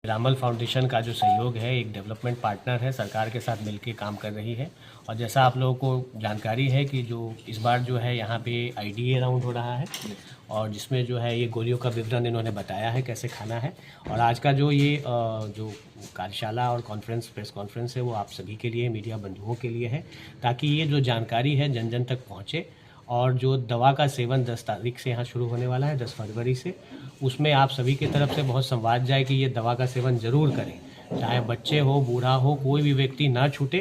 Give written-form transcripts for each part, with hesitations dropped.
रामल foundation का जो सहयोग है, एक डेवलपमेंट पार्टनर है, सरकार के साथ मिलकर काम कर रही है। और जैसा आप लोगों को जानकारी है कि जो इस बार जो है यहाँ पे IDA राउंड हो रहा है और जिसमें जो है ये गोलियों का विवरण इन्होंने बताया है कैसे खाना है। और आज का जो ये जो कार्यशाला और प्रेस कॉन्फ्रेंस है वो आप सभी के लिए, मीडिया बंधुओं के लिए है, ताकि ये जो जानकारी है जन जन तक पहुँचे। और जो दवा का सेवन 10 तारीख से यहाँ शुरू होने वाला है, 10 फरवरी से, उसमें आप सभी की तरफ से बहुत संवाद जाए कि ये दवा का सेवन ज़रूर करें, चाहे बच्चे हो, बूढ़ा हो, कोई भी व्यक्ति ना छूटे।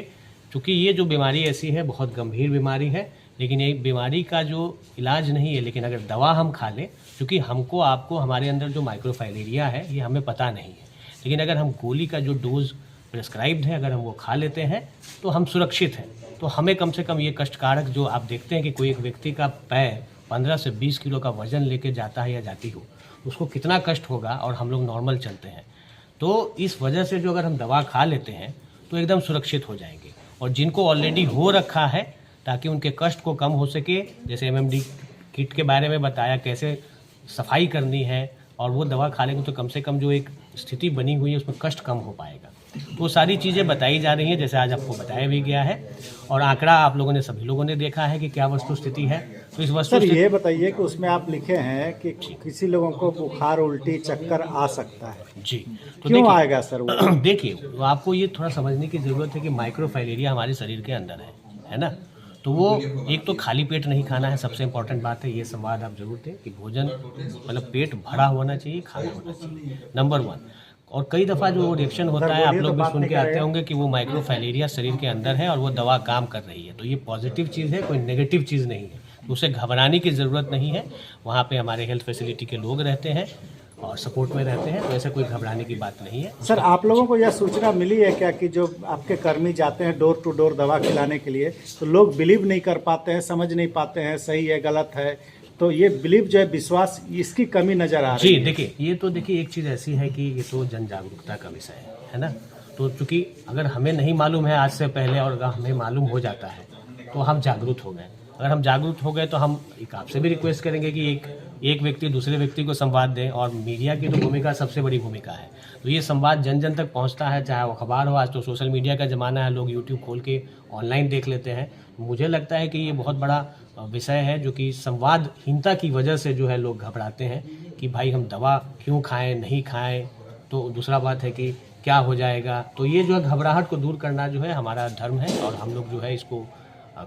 क्योंकि ये जो बीमारी ऐसी है, बहुत गंभीर बीमारी है, लेकिन ये बीमारी का जो इलाज नहीं है, लेकिन अगर दवा हम खा लें, क्योंकि हमको आपको हमारे अंदर जो माइक्रोफाइलेरिया है ये हमें पता नहीं है, लेकिन अगर हम गोली का जो डोज प्रेस्क्राइब्ड है अगर हम वो खा लेते हैं तो हम सुरक्षित हैं। तो हमें कम से कम ये कष्टकारक जो आप देखते हैं कि कोई एक व्यक्ति का पैर 15 से 20 किलो का वजन लेके जाता है या जाती हो, उसको कितना कष्ट होगा, और हम लोग नॉर्मल चलते हैं। तो इस वजह से जो अगर हम दवा खा लेते हैं तो एकदम सुरक्षित हो जाएंगे। और जिनको ऑलरेडी हो रखा है, ताकि उनके कष्ट को कम हो सके, जैसे MMD किट के बारे में बताया कैसे सफाई करनी है, और वो दवा खा लेंगे तो कम से कम जो एक स्थिति बनी हुई है उसमें कष्ट कम हो पाएगा। वो सारी चीज़ें बताई जा रही हैं, जैसे आज आपको बताया भी गया है। और आंकड़ा आप लोगों ने, सभी लोगों ने देखा है कि क्या वस्तु स्थिति है। तो इस वस्तु सर ये बताइए कि उसमें आप लिखे हैं कि किसी लोगों को बुखार, उल्टी, चक्कर आ सकता है जी, तो क्यों आएगा सर वो? देखिए, आपको ये थोड़ा समझने की ज़रूरत है कि माइक्रोफाइलेरिया हमारे शरीर के अंदर है ना। तो वो एक तो खाली पेट नहीं खाना है, सबसे इम्पोर्टेंट बात है। ये संवाद आप जरूर दें कि भोजन मतलब पेट भरा होना चाहिए, खाना होना चाहिए, नंबर 1। और कई दफ़ा जो रिएक्शन होता है, आप लोग भी सुन के आते होंगे कि वो माइक्रोफाइलेरिया शरीर के अंदर है और वो दवा काम कर रही है। तो ये पॉजिटिव चीज़ है, कोई नेगेटिव चीज़ नहीं है, तो उसे घबराने की ज़रूरत नहीं है। वहाँ पे हमारे हेल्थ फैसिलिटी के लोग रहते हैं और सपोर्ट में रहते हैं, तो ऐसा कोई घबराने की बात नहीं है। सर आप लोगों को यह सूचना मिली है क्या कि जो आपके कर्मी जाते हैं डोर टू डोर दवा खिलाने के लिए, तो लोग बिलीव नहीं कर पाते हैं, समझ नहीं पाते हैं सही है गलत है, तो ये बिलीव जो है, विश्वास, इसकी कमी नजर आ रही है? जी देखिए, ये तो देखिए एक चीज़ ऐसी है कि ये तो जन जागरूकता का विषय है ना। तो चूंकि अगर हमें नहीं मालूम है आज से पहले, और अगर हमें मालूम हो जाता है तो हम जागरूक हो गए। अगर हम जागरूक हो गए तो हम एक आपसे भी रिक्वेस्ट करेंगे कि एक व्यक्ति दूसरे व्यक्ति को संवाद दें। और मीडिया की तो भूमिका सबसे बड़ी भूमिका है। तो ये संवाद जन जन तक पहुंचता है, चाहे वो अखबार हो, आज तो सोशल मीडिया का ज़माना है, लोग यूट्यूब खोल के ऑनलाइन देख लेते हैं। मुझे लगता है कि ये बहुत बड़ा विषय है, जो कि संवादहीनता की वजह से जो है लोग घबराते हैं कि भाई हम दवा क्यों खाएं, नहीं खाएं, तो दूसरा बात है कि क्या हो जाएगा। तो ये जो है घबराहट को दूर करना जो है हमारा धर्म है, और हम लोग जो है इसको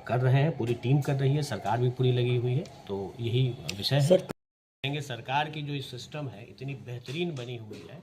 कर रहे हैं, पूरी टीम कर रही है, सरकार भी पूरी लगी हुई है। तो यही विषय है। सरकार की जो सिस्टम है इतनी बेहतरीन बनी हुई है